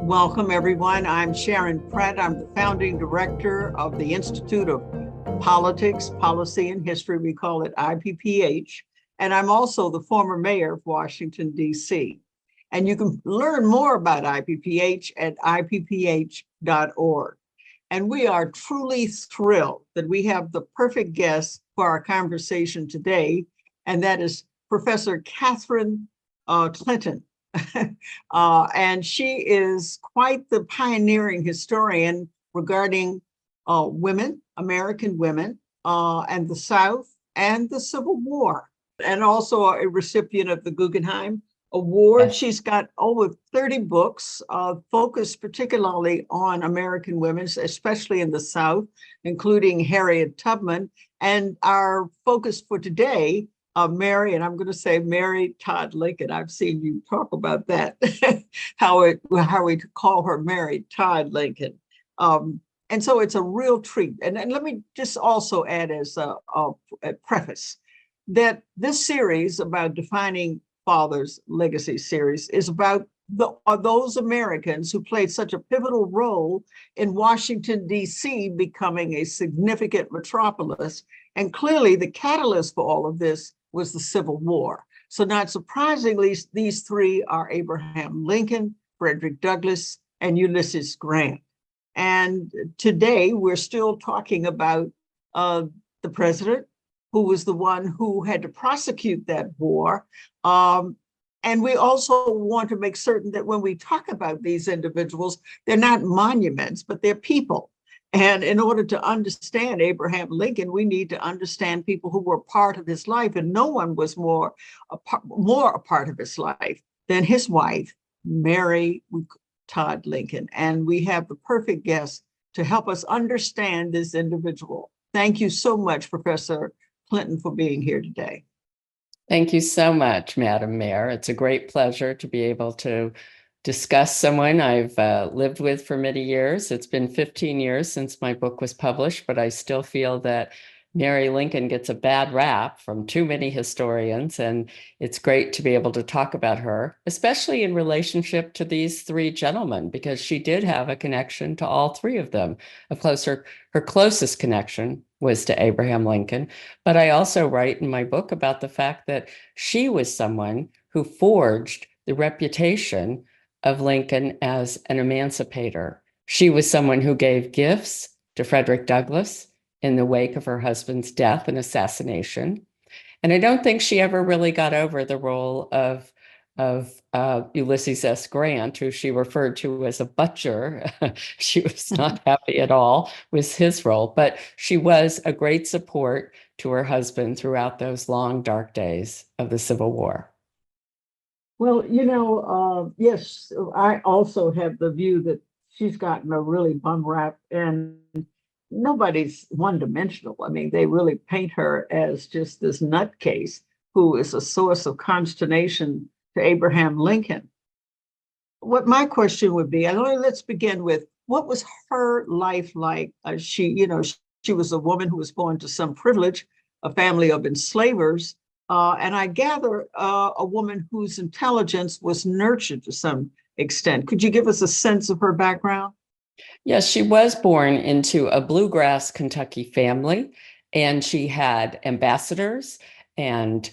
Welcome, everyone. I'm Sharon Pratt. I'm the founding director of the Institute of Politics, Policy, and History. We call it IPPH. And I'm also the former mayor of Washington, D.C. And you can learn more about IPPH at ipph.org. And we are truly thrilled that we have the perfect guest for our conversation today, and that is Professor Catherine Clinton. And she is quite the pioneering historian regarding women, American women, and the South and the Civil War, and also a recipient of the Guggenheim Award. Yes. She's got over 30 books focused particularly on American women, especially in the South, including Harriet Tubman. And our focus for today, Mary, and I'm going to say Mary Todd Lincoln. I've seen you talk about that, how we call her Mary Todd Lincoln. And so it's a real treat. And let me just also add as a preface that this series about defining Father's Legacy series is about those Americans who played such a pivotal role in Washington, D.C. becoming a significant metropolis. And clearly the catalyst for all of this was the Civil War. So not surprisingly, these three are Abraham Lincoln, Frederick Douglass, and Ulysses Grant. And today we're still talking about the president, who was the one who had to prosecute that war. And we also want to make certain that when we talk about these individuals, they're not monuments, but they're people. And in order to understand Abraham Lincoln, we need to understand people who were part of his life. And no one was more a part of his life than his wife, Mary Todd Lincoln. And we have the perfect guest to help us understand this individual. Thank you so much, Professor Clinton, for being here today. Thank you so much, Madam Mayor. It's a great pleasure to be able to discuss someone I've lived with for many years. It's been 15 years since my book was published, but I still feel that Mary Lincoln gets a bad rap from too many historians, and it's great to be able to talk about her, especially in relationship to these three gentlemen, because she did have a connection to all three of them. Of course, her closest connection was to Abraham Lincoln, but I also write in my book about the fact that she was someone who forged the reputation of Lincoln as an emancipator. She was someone who gave gifts to Frederick Douglass in the wake of her husband's death and assassination. And I don't think she ever really got over the role of Ulysses S. Grant, who she referred to as a butcher. She was not happy at all with his role, but she was a great support to her husband throughout those long, dark days of the Civil War. Well, yes, I also have the view that she's gotten a really bum rap, and nobody's one-dimensional. I mean, they really paint her as just this nutcase who is a source of consternation to Abraham Lincoln. What my question would be, let's begin with, what was her life like? She was a woman who was born to some privilege, a family of enslavers, and I gather a woman whose intelligence was nurtured to some extent. Could you give us a sense of her background? Yes, she was born into a bluegrass Kentucky family, and she had ambassadors and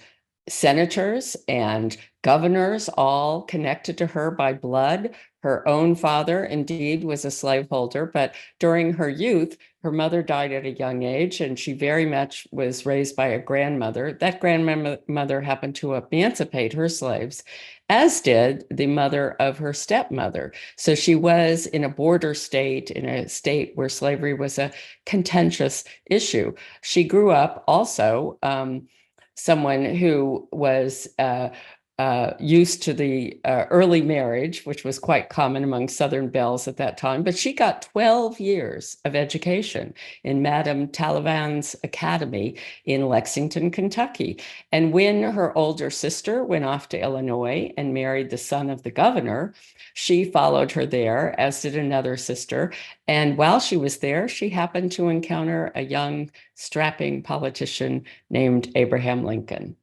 senators and governors all connected to her by blood. Her own father, indeed, was a slaveholder, but during her youth, her mother died at a young age, and she very much was raised by a grandmother. That grandmother happened to emancipate her slaves, as did the mother of her stepmother. So she was in a border state, in a state where slavery was a contentious issue. She grew up also someone who was used to the early marriage, which was quite common among Southern belles at that time. But she got 12 years of education in Madame Talleyrand's Academy in Lexington, Kentucky. And when her older sister went off to Illinois and married the son of the governor, she followed her there, as did another sister. And while she was there, she happened to encounter a young, strapping politician named Abraham Lincoln.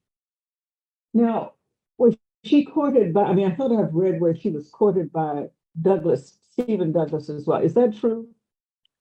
Now, was she courted by, I thought I've read where she was courted by Stephen Douglas as well. Is that true?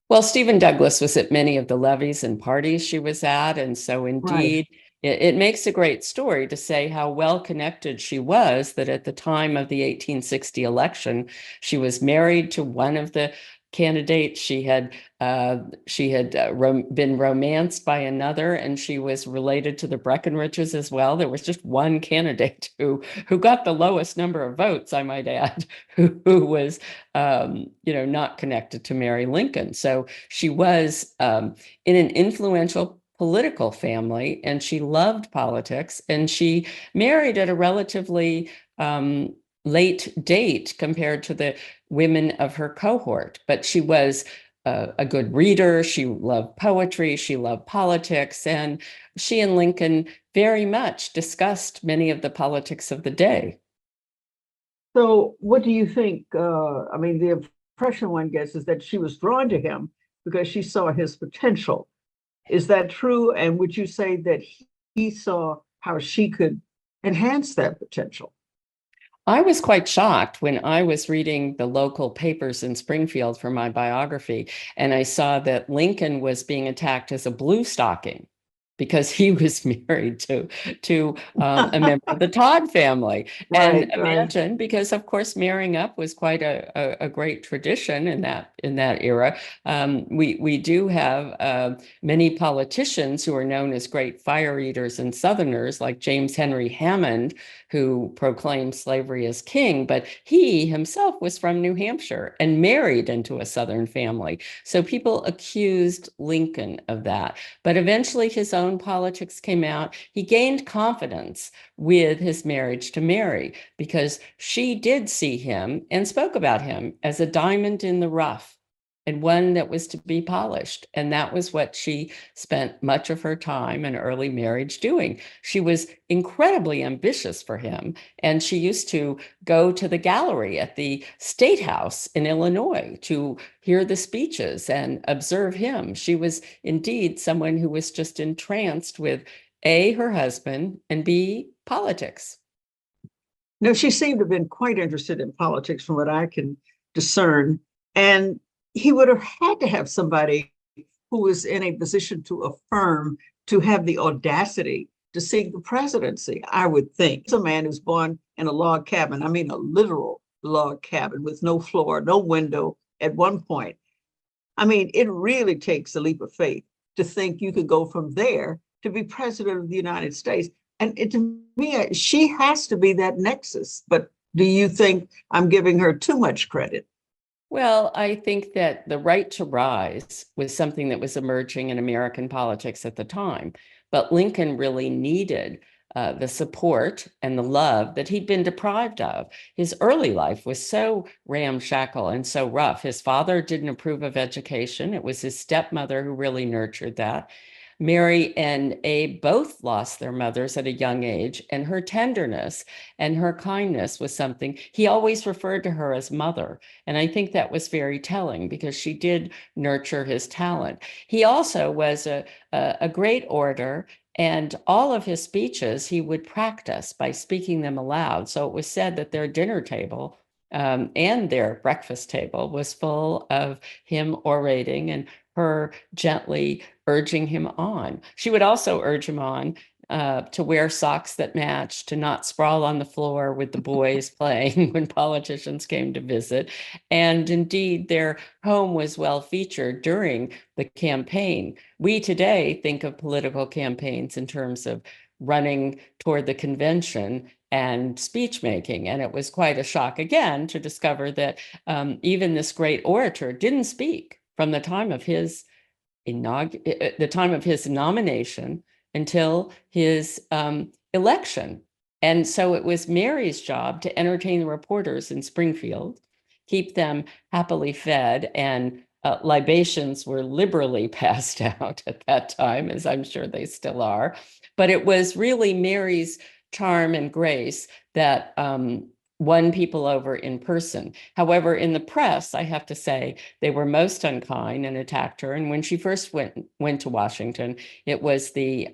Well, Stephen Douglas was at many of the levees and parties she was at. And so Right. indeed, it makes a great story to say how well connected she was, that at the time of the 1860 election, she was married to one of the candidates. She had been romanced by another, and she was related to the Breckinridges as well. There was just one candidate who got the lowest number of votes, I might add, who was not connected to Mary Lincoln. So she was in an influential political family, and she loved politics, and she married at a relatively late date compared to the women of her cohort. But she was a good reader. She loved poetry. She loved politics. And she and Lincoln very much discussed many of the politics of the day. So what do you think? The impression one gets is that she was drawn to him because she saw his potential. Is that true? And would you say that he saw how she could enhance that potential? I was quite shocked when I was reading the local papers in Springfield for my biography, and I saw that Lincoln was being attacked as a blue stocking because he was married to a member of the Todd family. And Right. imagine, because of course marrying up was quite a great tradition in that era. We do have many politicians who are known as great fire eaters and Southerners, like James Henry Hammond, who proclaimed slavery as king, but he himself was from New Hampshire and married into a Southern family. So people accused Lincoln of that. But eventually his own politics came out. He gained confidence with his marriage to Mary because she did see him and spoke about him as a diamond in the rough and one that was to be polished. And that was what she spent much of her time and early marriage doing. She was incredibly ambitious for him. And she used to go to the gallery at the State House in Illinois to hear the speeches and observe him. She was indeed someone who was just entranced with A, her husband, and B, politics. No, she seemed to have been quite interested in politics from what I can discern. And he would have had to have somebody who was in a position to affirm, to have the audacity to seek the presidency, I would think. He's a man who's born in a log cabin, I mean, a literal log cabin with no floor, no window at one point. I mean, it really takes a leap of faith to think you could go from there to be president of the United States. And to me, she has to be that nexus. But do you think I'm giving her too much credit? Well, I think that the right to rise was something that was emerging in American politics at the time. But Lincoln really needed the support and the love that he'd been deprived of. His early life was so ramshackle and so rough. His father didn't approve of education. It was his stepmother who really nurtured that. Mary and Abe both lost their mothers at a young age, and her tenderness and her kindness was something. He always referred to her as mother, and I think that was very telling because she did nurture his talent. He also was a great orator, and all of his speeches he would practice by speaking them aloud. So it was said that their dinner table and their breakfast table was full of him orating and her gently urging him on. She would also urge him on to wear socks that matched, to not sprawl on the floor with the boys playing when politicians came to visit. And indeed, their home was well featured during the campaign. We today think of political campaigns in terms of running toward the convention and speech making. And it was quite a shock again to discover that even this great orator didn't speak from the time of his nomination until his election. And so it was Mary's job to entertain the reporters in Springfield, keep them happily fed, and libations were liberally passed out at that time, as I'm sure they still are. But it was really Mary's charm and grace that won people over in person. However, in the press, I have to say, they were most unkind and attacked her. And when she first went to Washington, it was the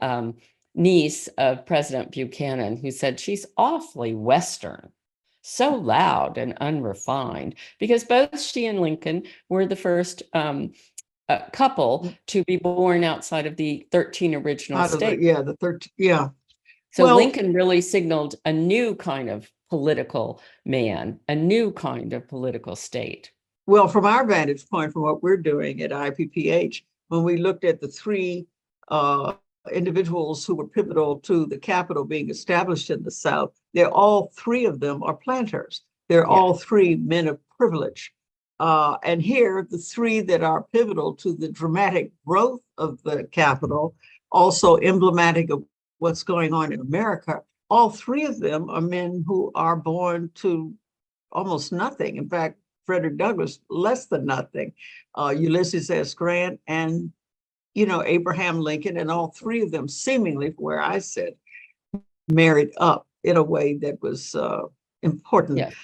niece of President Buchanan who said, she's awfully Western. so loud and unrefined, because both she and Lincoln were the first couple to be born outside of the 13 original Out of states. the 13, yeah. So Well, Lincoln really signaled a new kind of political man, a new kind of political state. Well, from our vantage point, from what we're doing at IPPH, when we looked at the three uh, individuals who were pivotal to the capital being established in the South, they're all three of them are planters. They're all three men of privilege. And here, the three that are pivotal to the dramatic growth of the capital, also emblematic of what's going on in America, all three of them are men who are born to almost nothing. In fact, Frederick Douglass, less than nothing. Ulysses S. Grant and, Abraham Lincoln, and all three of them seemingly, where I sit, married up in a way that was important. Yes.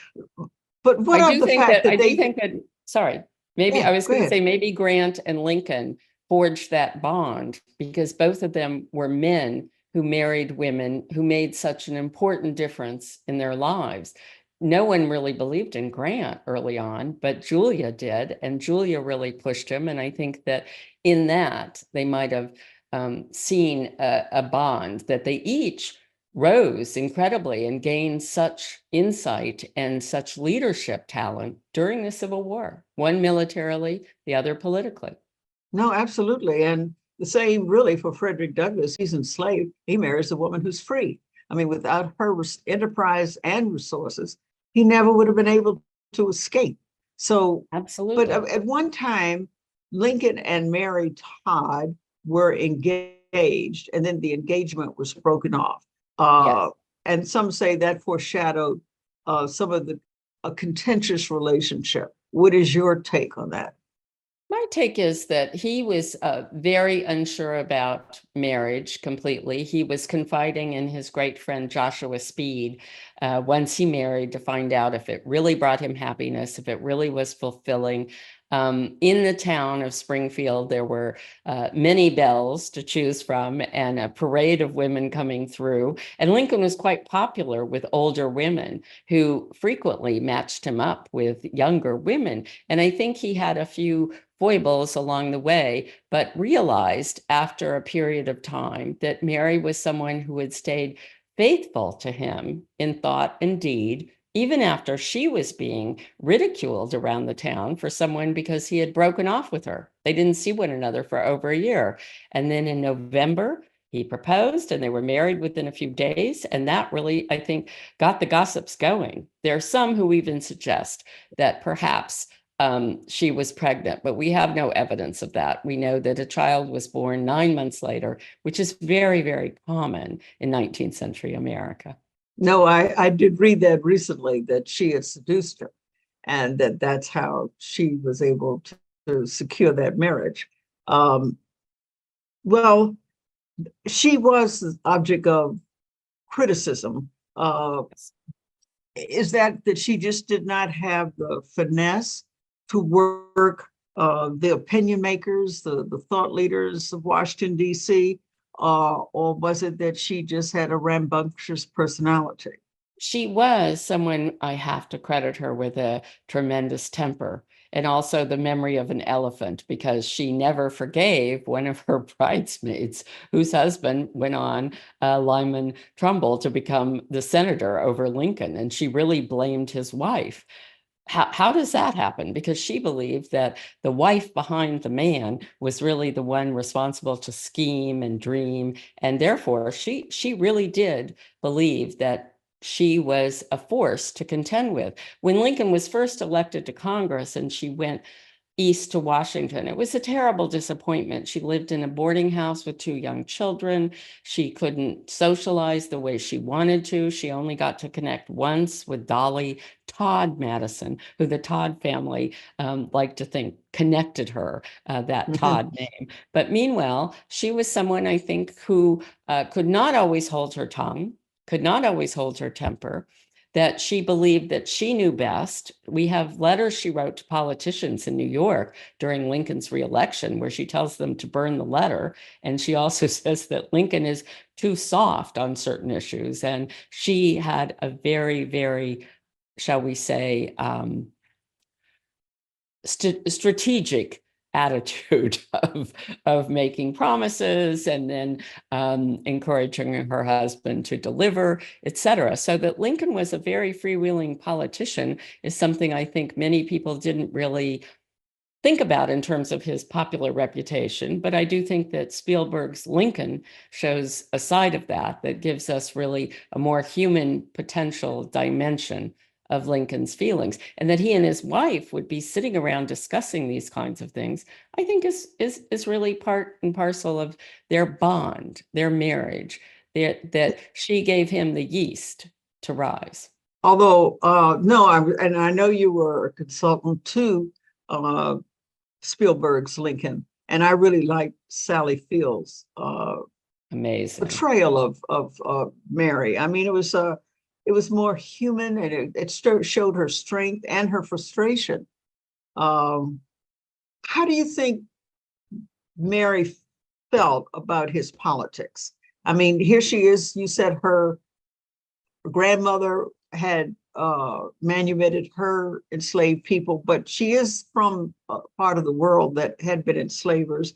But what of the fact that they... Sorry, maybe I was go going to ahead. say maybe Grant and Lincoln forged that bond because both of them were men who married women who made such an important difference in their lives. No one really believed in Grant early on, but Julia did, and Julia really pushed him. And I think that in that they might have seen a bond that they each rose incredibly and gained such insight and such leadership talent during the Civil War, one militarily, the other politically. No, absolutely. And the same really for Frederick Douglass. He's enslaved. He marries a woman who's free. I mean, without her enterprise and resources, he never would have been able to escape. So, absolutely. But at one time, Lincoln and Mary Todd were engaged, and then the engagement was broken off. Yes. And some say that foreshadowed some of a contentious relationship. What is your take on that? My take is that he was very unsure about marriage completely. He was confiding in his great friend Joshua Speed once he married to find out if it really brought him happiness, if it really was fulfilling. In the town of Springfield, there were many belles to choose from and a parade of women coming through. And Lincoln was quite popular with older women who frequently matched him up with younger women. And I think he had a few foibles along the way, but realized after a period of time that Mary was someone who had stayed faithful to him in thought and deed, even after she was being ridiculed around the town for someone because he had broken off with her. They didn't see one another for over a year. And then in November, he proposed and they were married within a few days. And that really, I think, got the gossips going. There are some who even suggest that perhaps she was pregnant, but we have no evidence of that. We know that a child was born 9 months later, which is very, very common in 19th century America. No, I did read that recently, that she had seduced her, and that's how she was able to secure that marriage. Well, she was the object of criticism. Is that she just did not have the finesse to work the opinion makers, the thought leaders of Washington, D.C., or was it that she just had a rambunctious personality? She was someone, I have to credit her with a tremendous temper and also the memory of an elephant, because she never forgave one of her bridesmaids whose husband went on, Lyman Trumbull, to become the senator over Lincoln. And she really blamed his wife. How does that happen? Because she believed that the wife behind the man was really the one responsible to scheme and dream. And therefore, she really did believe that she was a force to contend with. When Lincoln was first elected to Congress and she went east to Washington, it was a terrible disappointment. She lived in a boarding house with 2 young children. She couldn't socialize the way she wanted to. She only got to connect once with Dolly Todd Madison, who the Todd family liked to think connected her, that Todd name. But meanwhile, she was someone, I think, who could not always hold her tongue, could not always hold her temper, that she believed that she knew best. We have letters she wrote to politicians in New York during Lincoln's reelection where she tells them to burn the letter. And she also says that Lincoln is too soft on certain issues. And she had a very, very shall we say, strategic attitude of making promises and then encouraging her husband to deliver, etc. So that Lincoln was a very freewheeling politician is something I think many people didn't really think about in terms of his popular reputation. But I do think that Spielberg's Lincoln shows a side of that gives us really a more human potential dimension of Lincoln's feelings. And that he and his wife would be sitting around discussing these kinds of things, I think is really part and parcel of their bond, their marriage, that she gave him the yeast to rise. Although, no, and I know you were a consultant to Spielberg's Lincoln, and I really liked Sally Field's amazing portrayal of Mary. I mean, it was more human, and it showed her strength and her frustration. How do you think Mary felt about his politics? I mean, here she is. You said her grandmother had manumitted her enslaved people, but she is from a part of the world that had been enslavers.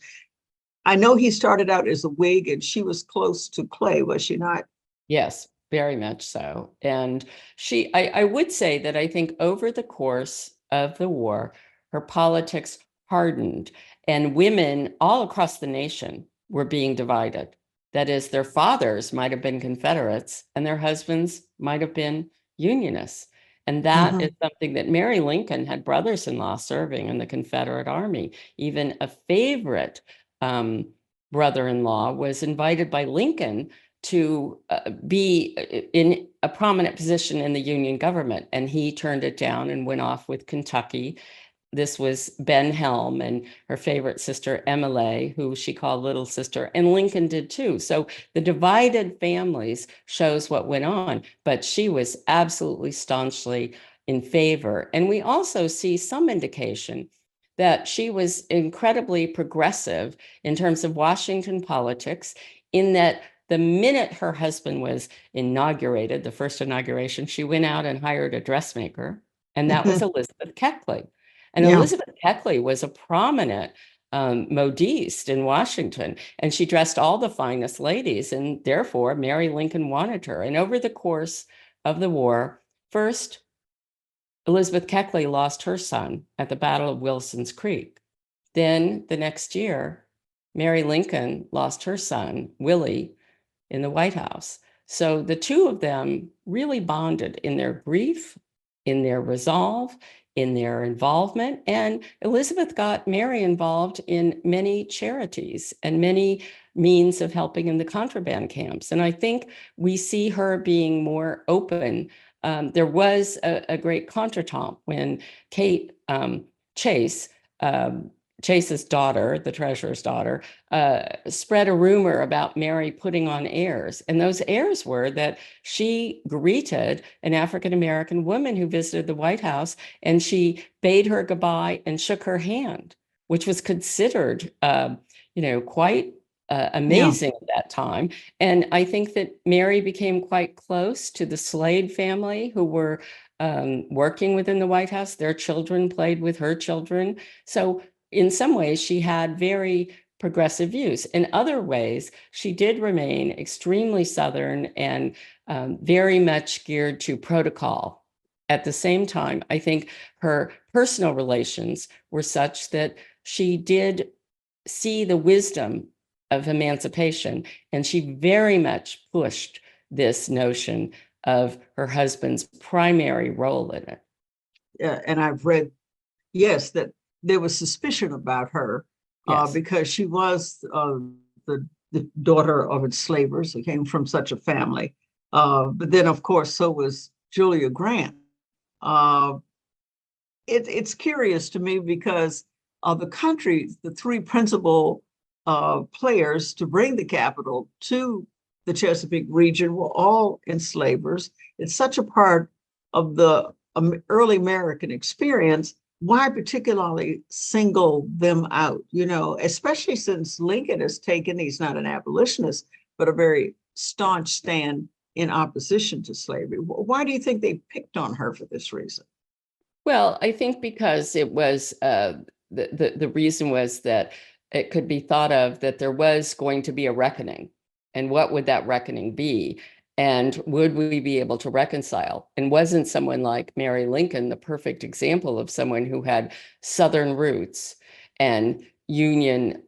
I know he started out as a Whig, and she was close to Clay, was she not? Yes, very much so. And I would say that I think over the course of the war, her politics hardened, and women all across the nation were being divided. That is, their fathers might have been Confederates and their husbands might have been Unionists. And that is something that Mary Lincoln had brothers-in-law serving in the Confederate Army. Even a favorite brother-in-law was invited by Lincoln to be in a prominent position in the Union government, and he turned it down and went off with Kentucky. This was Ben Helm and her favorite sister, Emily, who she called little sister, and Lincoln did too. So the divided families shows what went on, but she was absolutely staunchly in favor. And we also see some indication that she was incredibly progressive in terms of Washington politics, in that the minute her husband was inaugurated, the first inauguration, she went out and hired a dressmaker, and that was Elizabeth Keckley. And Elizabeth Keckley was a prominent modiste in Washington, and she dressed all the finest ladies, and therefore Mary Lincoln wanted her. And over the course of the war, first, Elizabeth Keckley lost her son at the Battle of Wilson's Creek. Then the next year, Mary Lincoln lost her son, Willie, in the White House. So the two of them really bonded in their grief, in their resolve, in their involvement. And Elizabeth got Mary involved in many charities and many means of helping in the contraband camps. And I think we see her being more open. There was a great contretemps when Kate Chase, Chase's daughter, the treasurer's daughter, spread a rumor about Mary putting on airs. And those airs were that she greeted an African-American woman who visited the White House, and she bade her goodbye and shook her hand, which was considered, quite amazing at that time. And I think that Mary became quite close to the Slade family, who were working within the White House. Their children played with her children. So in some ways, she had very progressive views. In other ways, she did remain extremely Southern and very much geared to protocol. At the same time, I think her personal relations were such that she did see the wisdom of emancipation, and she very much pushed this notion of her husband's primary role in it. Yeah, and I've read, yes, that there was suspicion about her because she was the daughter of enslavers who came from such a family. But then, of course, so was Julia Grant. It's curious to me because the country, the three principal players to bring the capital to the Chesapeake region were all enslavers. It's such a part of the early American experience. Why particularly single them out, especially since Lincoln has taken, he's not an abolitionist, but a very staunch stand in opposition to slavery. Why do you think they picked on her for this reason? Well, I think because it was the reason was that it could be thought of that there was going to be a reckoning. And what would that reckoning be? And would we be able to reconcile? And wasn't someone like Mary Lincoln the perfect example of someone who had Southern roots and Union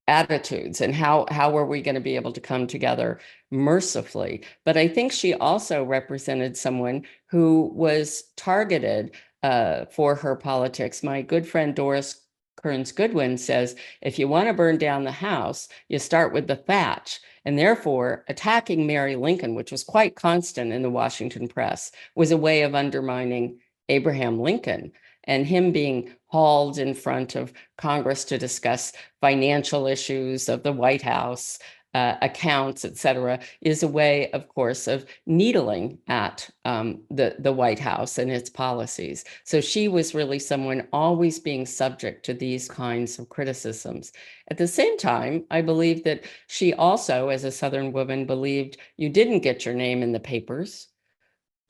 attitudes? And how were we going to be able to come together mercifully? But I think she also represented someone who was targeted for her politics. My good friend Doris Kearns Goodwin says, if you want to burn down the house, you start with the thatch. And therefore, attacking Mary Lincoln, which was quite constant in the Washington press, was a way of undermining Abraham Lincoln. And him being hauled in front of Congress to discuss financial issues of the White House, accounts, et cetera, is a way, of course, of needling at the White House and its policies. So she was really someone always being subject to these kinds of criticisms. At the same time, I believe that she also, as a Southern woman, believed you didn't get your name in the papers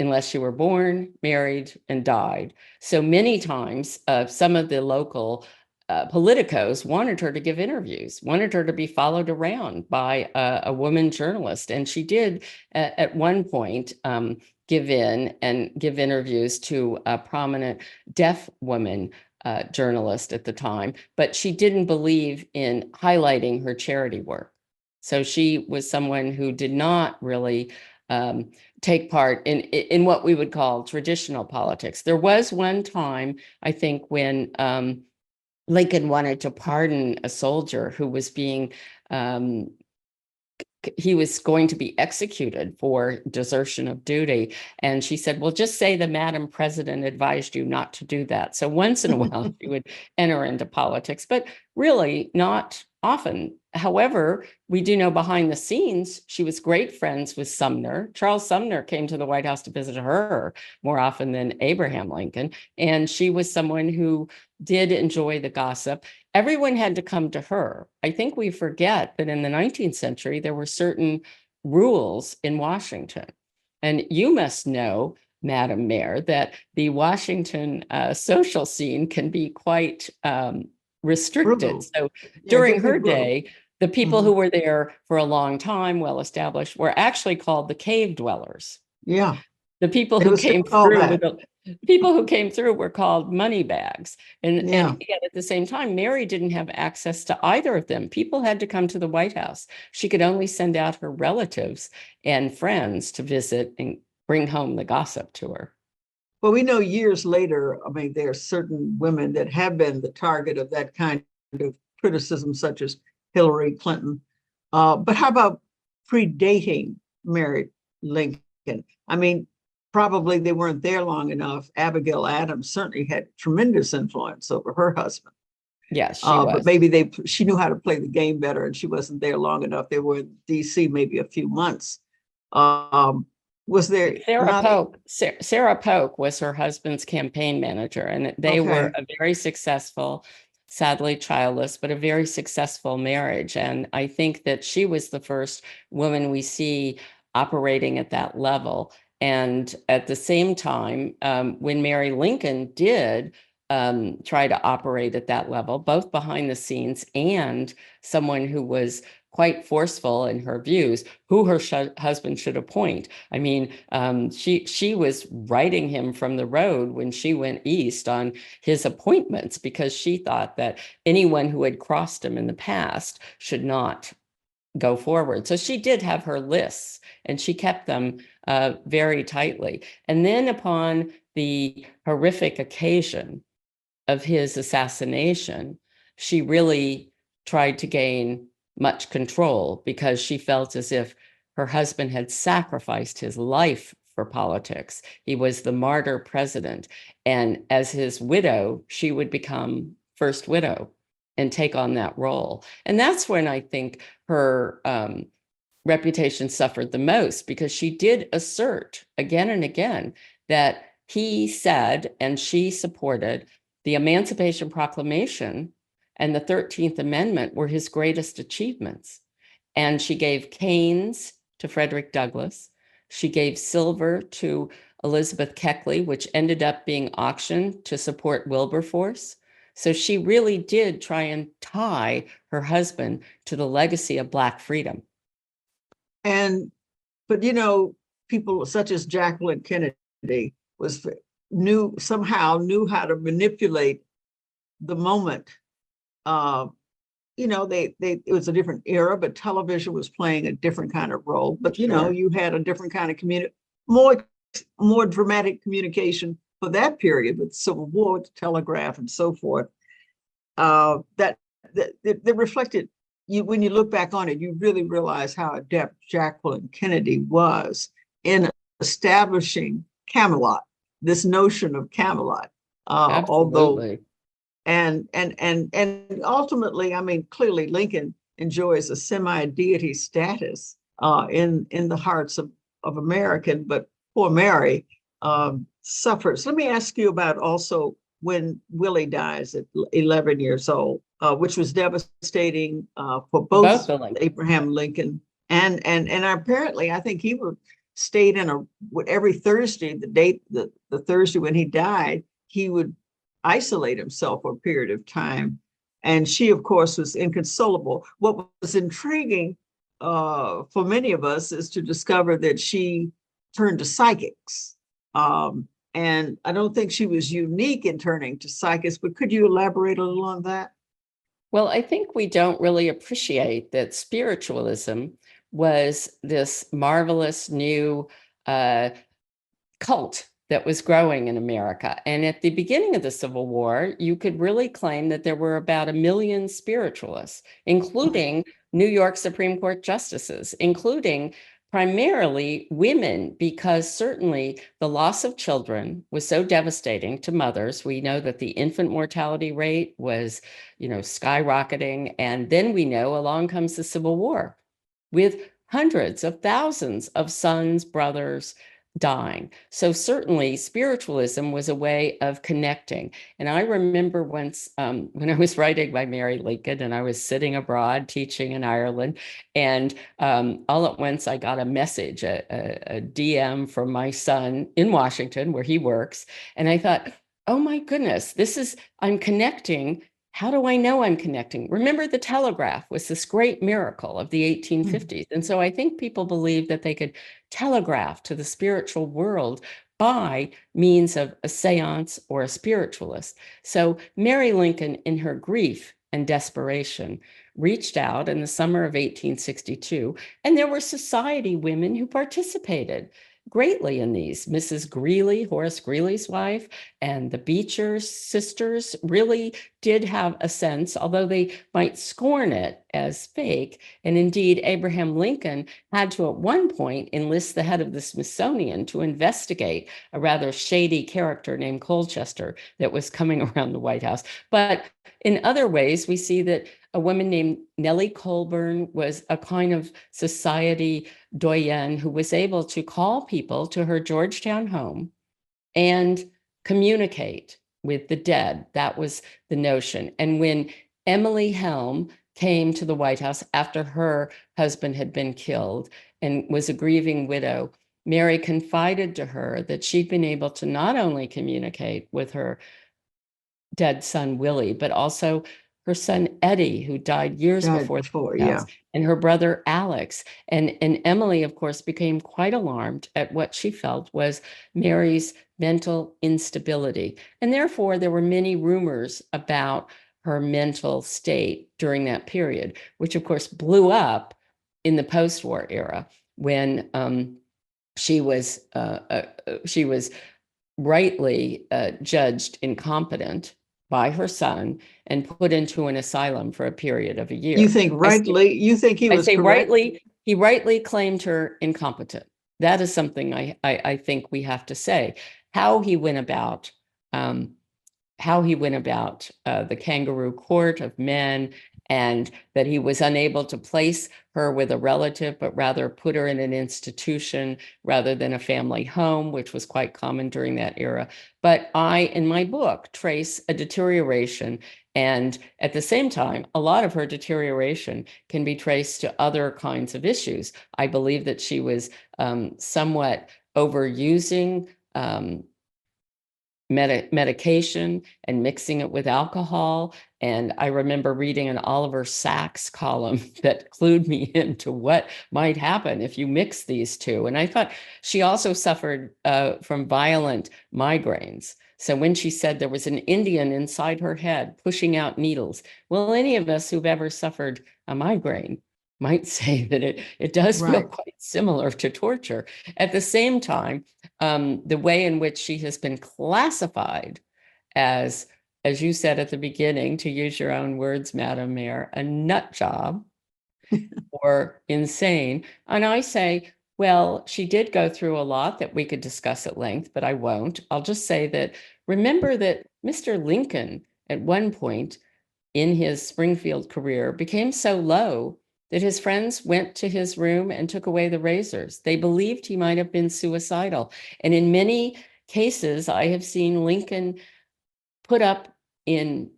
unless you were born, married, and died. So many times, some of the local politicos wanted her to give interviews, wanted her to be followed around by a woman journalist. And she did at one point give in and give interviews to a prominent deaf woman journalist at the time, but she didn't believe in highlighting her charity work. So she was someone who did not really take part in what we would call traditional politics. There was one time, I think, when Lincoln wanted to pardon a soldier who was being, he was going to be executed for desertion of duty. And she said, well, just say the Madam President advised you not to do that. So once in a while, she would enter into politics, but really not often. However, we do know behind the scenes, she was great friends with Sumner. Charles Sumner came to the White House to visit her more often than Abraham Lincoln. And she was someone who did enjoy the gossip. Everyone had to come to her. I think we forget that in the 19th century, there were certain rules in Washington. And you must know, Madam Mayor, that the Washington social scene can be quite restricted. Brutal. So Yeah, during it can her be brutal. day, the people who were there for a long time, well established, were actually called the cave dwellers. Yeah, The people they who were still came called through that. people who came through were called money bags. And Yeah. yet at the same time, Mary didn't have access to either of them. People had to come to the White House. She could only send out her relatives and friends to visit and bring home the gossip to her. Well, we know years later, I mean, there are certain women that have been the target of that kind of criticism, such as Hillary Clinton. But how about predating Mary Lincoln? I mean, probably they weren't there long enough. Abigail Adams certainly had tremendous influence over her husband. Yes, she was. But maybe she knew how to play the game better, and she wasn't there long enough. They were in D.C. maybe a few months. Was there Sarah Polk was her husband's campaign manager, and they were a very successful, sadly childless, but a very successful marriage. And I think that she was the first woman we see operating at that level. And at the same time, when Mary Lincoln did try to operate at that level, both behind the scenes and someone who was quite forceful in her views, who her husband should appoint. I mean, she was writing him from the road when she went east on his appointments, because she thought that anyone who had crossed him in the past should not go forward. So she did have her lists, and she kept them very tightly. And then upon the horrific occasion of his assassination, she really tried to gain much control, because she felt as if her husband had sacrificed his life for politics. He was the martyr president. And as his widow, she would become first widow and take on that role. And that's when I think her reputation suffered the most, because she did assert again and again that he said and she supported the Emancipation Proclamation and the 13th Amendment were his greatest achievements. And she gave canes to Frederick Douglass. She gave silver to Elizabeth Keckley, which ended up being auctioned to support Wilberforce. So she really did try and tie her husband to the legacy of Black freedom. But people such as Jacqueline Kennedy somehow knew how to manipulate the moment. It was a different era, but television was playing a different kind of role. But you had a different kind of more dramatic communication for that period with the Civil War, with the telegraph, and so forth. That reflected. When you look back on it, you really realize how adept Jacqueline Kennedy was in establishing Camelot, this notion of Camelot. Absolutely. And ultimately, I mean, clearly Lincoln enjoys a semi-deity status in the hearts of American, but poor Mary suffers. Let me ask you about also when Willie dies at 11 years old, which was devastating for both Abraham Lincoln and apparently I think he stayed every Thursday, the Thursday when he died, he would isolate himself for a period of time. And she, of course, was inconsolable. What was intriguing for many of us is to discover that she turned to psychics. And I don't think she was unique in turning to psychics, but could you elaborate a little on that? Well, I think we don't really appreciate that spiritualism was this marvelous new cult that was growing in America. And at the beginning of the Civil War, you could really claim that there were about 1 million spiritualists, including New York Supreme Court justices, including primarily women, because certainly the loss of children was so devastating to mothers. We know that the infant mortality rate was, skyrocketing. And then we know along comes the Civil War with hundreds of thousands of sons, brothers, dying. So certainly spiritualism was a way of connecting. And I remember once when I was writing my Mary Lincoln and I was sitting abroad teaching in Ireland, and all at once I got a message, a DM from my son in Washington where he works. And I thought, oh my goodness, I'm connecting. How do I know I'm connecting? Remember, the telegraph was this great miracle of the 1850s. And so I think people believed that they could telegraph to the spiritual world by means of a seance or a spiritualist. So Mary Lincoln, in her grief and desperation, reached out in the summer of 1862, and there were society women who participated greatly in these. Mrs. Greeley, Horace Greeley's wife, and the Beecher sisters really did have a sense, although they might scorn it as fake. And indeed, Abraham Lincoln had to at one point enlist the head of the Smithsonian to investigate a rather shady character named Colchester that was coming around the White House. But in other ways, we see that a woman named Nellie Colburn was a kind of society doyenne who was able to call people to her Georgetown home and communicate with the dead. That was the notion. And when Emily Helm came to the White House after her husband had been killed and was a grieving widow, Mary confided to her that she'd been able to not only communicate with her dead son, Willie, but also her son, Eddie, who died years before, and her brother, Alex. And Emily, of course, became quite alarmed at what she felt was Mary's mental instability. And therefore, there were many rumors about her mental state during that period, which, of course, blew up in the post-war era when she was rightly judged incompetent by her son and put into an asylum for a period of a year. You think rightly? You think he was correct? He rightly claimed her incompetent. That is something I think we have to say. How he went about the kangaroo court of men and that he was unable to place her with a relative, but rather put her in an institution rather than a family home, which was quite common during that era. But I, in my book, trace a deterioration. And at the same time, a lot of her deterioration can be traced to other kinds of issues. I believe that she was somewhat overusing medication and mixing it with alcohol. And I remember reading an Oliver Sacks column that clued me into what might happen if you mix these two. And I thought she also suffered from violent migraines. So when she said there was an Indian inside her head pushing out needles, well, any of us who've ever suffered a migraine might say that it does feel Right. quite similar to torture. At the same time, the way in which she has been classified as you said at the beginning, to use your own words, Madam Mayor, a nut job or insane. And I say, well, she did go through a lot that we could discuss at length, but I won't. I'll just say that remember that Mr. Lincoln, at one point in his Springfield career, became so low that his friends went to his room and took away the razors. They believed he might have been suicidal. And in many cases, I have seen Lincoln put up in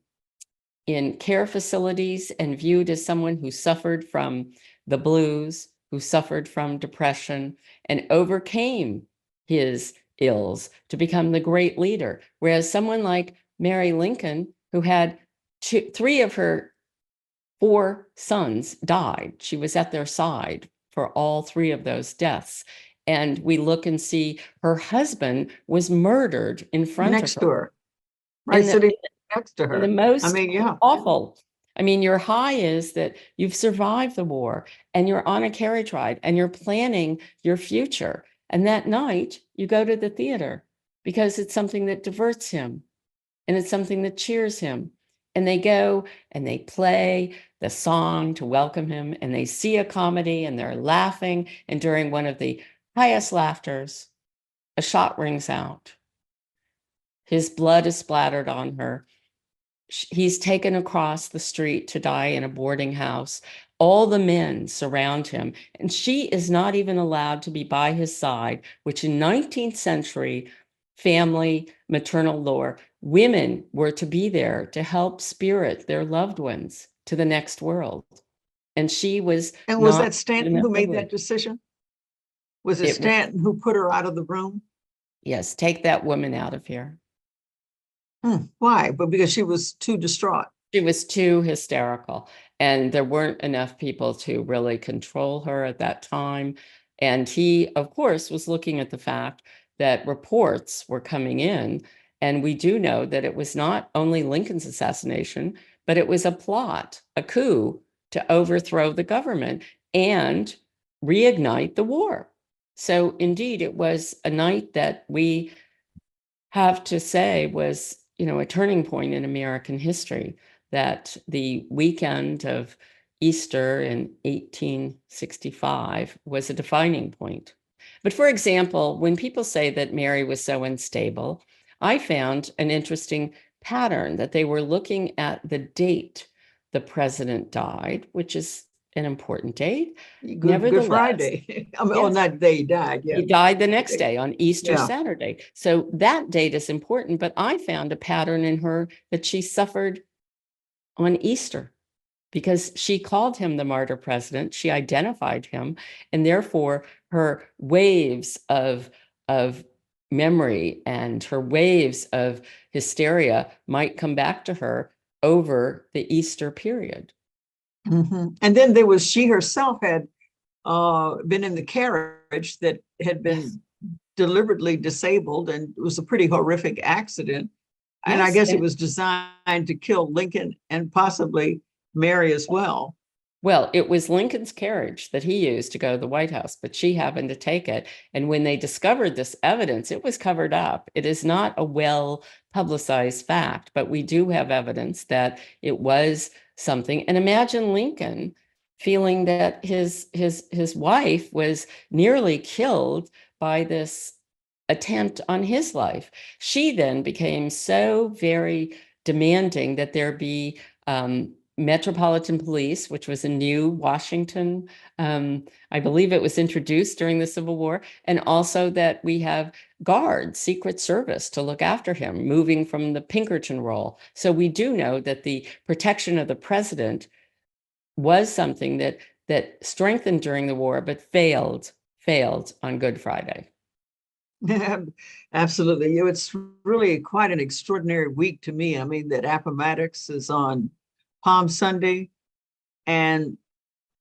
care facilities and viewed as someone who suffered from the blues, who suffered from depression, and overcame his ills to become the great leader. Whereas someone like Mary Lincoln, who had three of her 4 sons died. She was at their side for all 3 of those deaths. And we look and see her husband was murdered in front Next of to her. her. Right, sitting next to In her. the most I mean, yeah. awful. I mean, your high is that you've survived the war and you're on a carriage ride and you're planning your future. And that night you go to the theater because it's something that diverts him and it's something that cheers him. And they go and they play the song to welcome him and they see a comedy and they're laughing. And during one of the highest laughters, a shot rings out. His blood is splattered on her. He's taken across the street to die in a boarding house. All the men surround him, and she is not even allowed to be by his side, which in 19th century family maternal lore, women were to be there to help spirit their loved ones to the next world. And she was And was not that Stanton who made that decision? Was it Stanton who put her out of the room? Yes, take that woman out of here. Why? But because she was too distraught. She was too hysterical, and there weren't enough people to really control her at that time. And he, of course, was looking at the fact that reports were coming in. And we do know that it was not only Lincoln's assassination, but it was a plot, a coup to overthrow the government and reignite the war. So indeed, it was a night that we have to say was, a turning point in American history, that the weekend of Easter in 1865 was a defining point. But for example, when people say that Mary was so unstable, I found an interesting pattern that they were looking at the date the president died, which is an important date. Good Friday. I mean, yes, on that day he died. Yeah. He died the next day on Easter Yeah. Saturday. So that date is important, but I found a pattern in her that she suffered on Easter because she called him the martyr president. She identified him, and therefore her waves of memory and her waves of hysteria might come back to her over the Easter period. Mm-hmm. And then there was, she herself had been in the carriage that had been deliberately disabled, and it was a pretty horrific accident. And I guess it was designed to kill Lincoln and possibly Mary as well. Well, it was Lincoln's carriage that he used to go to the White House, but she happened to take it. And when they discovered this evidence, it was covered up. It is not a well-publicized fact, but we do have evidence that it was something. And imagine Lincoln feeling that his wife was nearly killed by this attempt on his life. She then became so very demanding that there be Metropolitan Police, which was a new Washington. I believe it was introduced during the Civil War, and also that we have guards, Secret Service to look after him, moving from the Pinkerton role. So we do know that the protection of the president was something that strengthened during the war, but failed on Good Friday. Absolutely. It's really quite an extraordinary week to me. I mean, that Appomattox is on Palm Sunday, and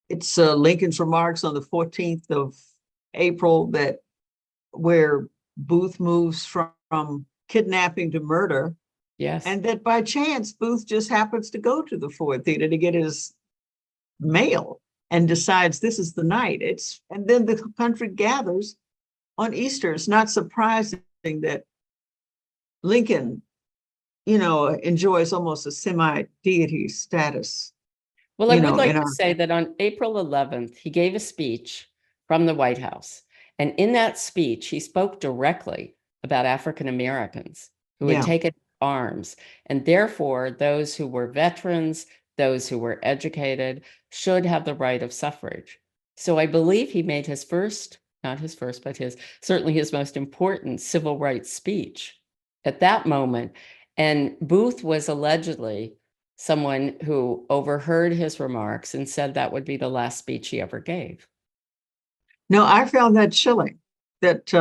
it's Lincoln's remarks on the 14th of April that where Booth moves from kidnapping to murder. Yes. And that by chance, Booth just happens to go to the Ford Theater to get his mail and decides this is the night. And then the country gathers on Easter. It's not surprising that Lincoln, enjoys almost a semi-deity status. Well, I would like to say that on April 11th, he gave a speech from the White House. And in that speech, he spoke directly about African Americans who had taken arms. And therefore, those who were veterans, those who were educated, should have the right of suffrage. So I believe he made his first, not his first, but certainly his most important civil rights speech at that moment. And Booth was allegedly someone who overheard his remarks and said that would be the last speech he ever gave. No, I found that chilling. That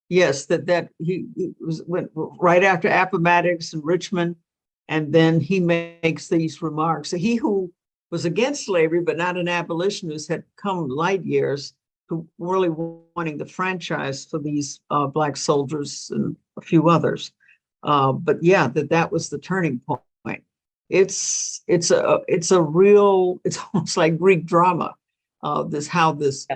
yes, that he went right after Appomattox and Richmond, and then he makes these remarks. He who was against slavery but not an abolitionist had come light years to really wanting the franchise for these Black soldiers and a few others. But yeah, that was the turning point. It's almost like Greek drama. How this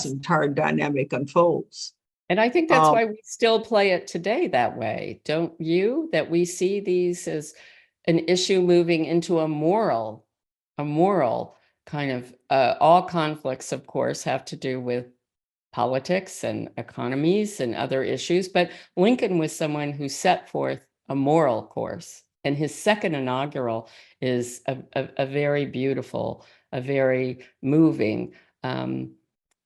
entire dynamic unfolds. And I think that's why we still play it today that way, don't you? That we see these as an issue moving into a moral kind of, all conflicts, of course, have to do with politics and economies and other issues. But Lincoln was someone who set forth a moral course. And his second inaugural is a very beautiful, a very moving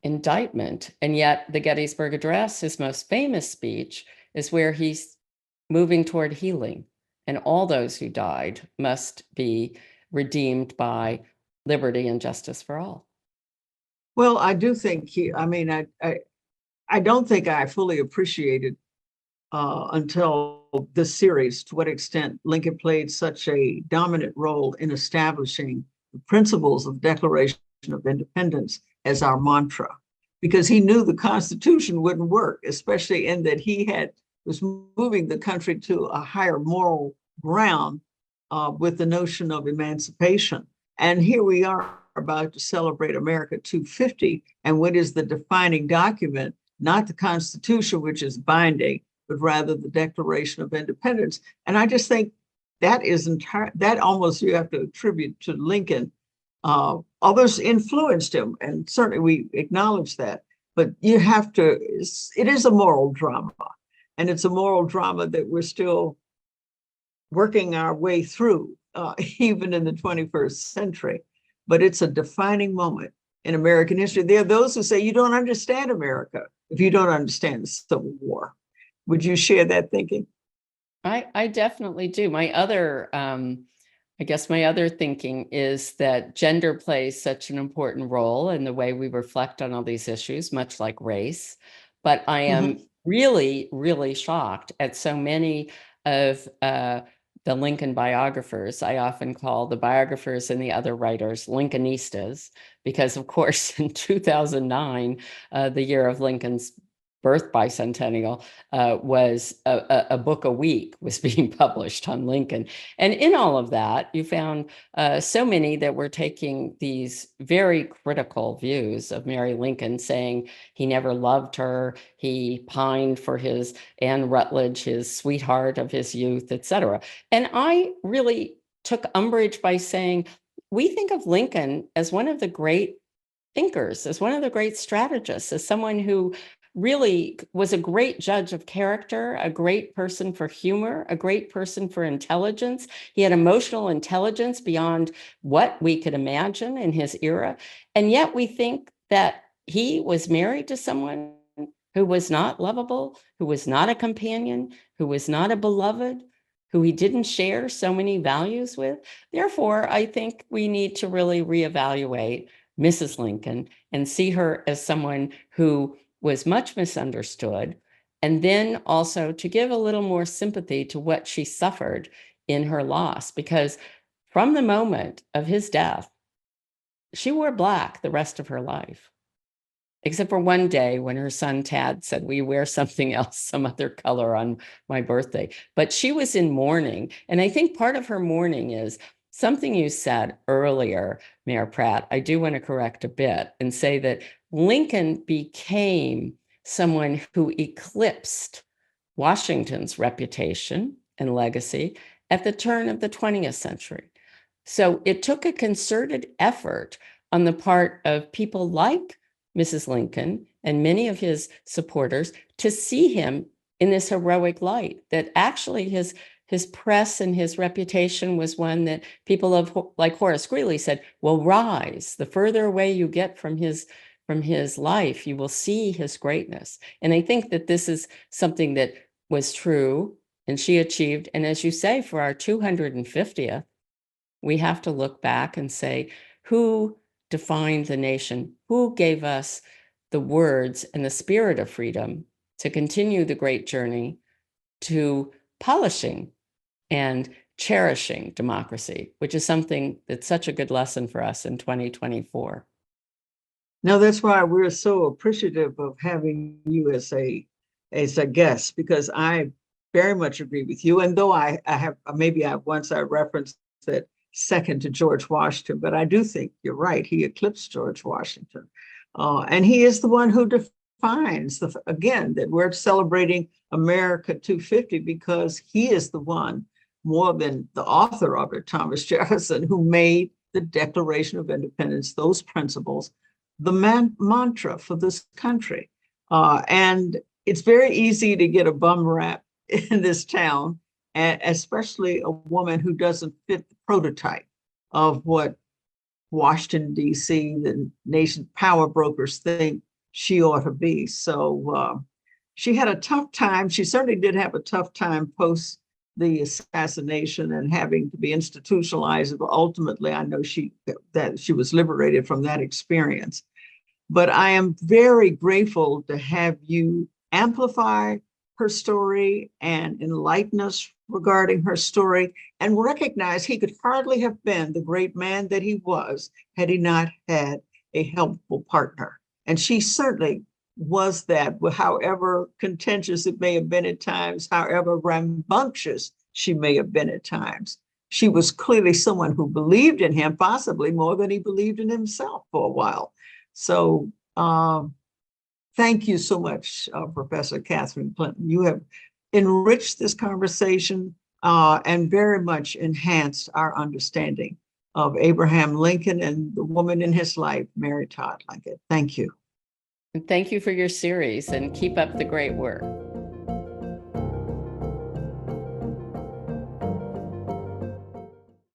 indictment. And yet the Gettysburg Address, his most famous speech, is where he's moving toward healing. And all those who died must be redeemed by liberty and justice for all. Well, I do think I don't think I fully appreciated until this series to what extent Lincoln played such a dominant role in establishing the principles of the Declaration of Independence as our mantra, because he knew the Constitution wouldn't work, especially in that he was moving the country to a higher moral ground with the notion of emancipation. And here we are about to celebrate America 250. And what is the defining document? Not the Constitution, which is binding, but rather the Declaration of Independence. And I just think that almost you have to attribute to Lincoln. Others influenced him, and certainly we acknowledge that. But it is a moral drama. And it's a moral drama that we're still working our way through, even in the 21st century. But it's a defining moment in American history. There are those who say you don't understand America if you don't understand the Civil War. Would you share that thinking? I definitely do. My other thinking is that gender plays such an important role in the way we reflect on all these issues, much like race. But I am really, really shocked at so many of the Lincoln biographers. I often call the biographers and the other writers Lincolnistas, because of course in 2009, the year of Lincoln's birth bicentennial, was a book a week was being published on Lincoln. And in all of that, you found so many that were taking these very critical views of Mary Lincoln, saying he never loved her, he pined for his Anne Rutledge, his sweetheart of his youth, etc. And I really took umbrage by saying, we think of Lincoln as one of the great thinkers, as one of the great strategists, as someone who really was a great judge of character, a great person for humor, a great person for intelligence. He had emotional intelligence beyond what we could imagine in his era. And yet we think that he was married to someone who was not lovable, who was not a companion, who was not a beloved, who he didn't share so many values with. Therefore, I think we need to really reevaluate Mrs. Lincoln and see her as someone who was much misunderstood, and then also to give a little more sympathy to what she suffered in her loss, because from the moment of his death, she wore black the rest of her life, except for one day when her son Tad said, "We wear something else, some other color on my birthday." But she was in mourning. And I think part of her mourning is something you said earlier, Mayor Pratt. I do want to correct a bit and say that Lincoln became someone who eclipsed Washington's reputation and legacy at the turn of the 20th century. So it took a concerted effort on the part of people like Mrs. Lincoln and many of his supporters to see him in this heroic light, that actually his press and his reputation was one that people like Horace Greeley said, will rise. The further away you get from his life, you will see his greatness. And I think that this is something that was true and she achieved. And as you say, for our 250th, we have to look back and say, who defined the nation? Who gave us the words and the spirit of freedom to continue the great journey to polishing and cherishing democracy, which is something that's such a good lesson for us in 2024. No, that's why we're so appreciative of having you as a guest, because I very much agree with you. And though I referenced that second to George Washington, but I do think you're right. He eclipsed George Washington. And he is the one who defines, again, that we're celebrating America 250 because he is the one, more than the author of it, Thomas Jefferson, who made the Declaration of Independence, those principles, the mantra for this country. And it's very easy to get a bum rap in this town, and especially a woman who doesn't fit the prototype of what Washington, D.C., the nation power brokers think she ought to be. So she had a tough time. She certainly did have a tough time post the assassination and having to be institutionalized. But ultimately, I know that she was liberated from that experience. But I am very grateful to have you amplify her story and enlighten us regarding her story, and recognize he could hardly have been the great man that he was had he not had a helpful partner. And she certainly was that, however contentious it may have been at times, however rambunctious she may have been at times. She was clearly someone who believed in him, possibly more than he believed in himself for a while. So thank you so much, Professor Catherine Clinton. You have enriched this conversation and very much enhanced our understanding of Abraham Lincoln and the woman in his life, Mary Todd Lincoln. Thank you. And thank you for your series, and keep up the great work.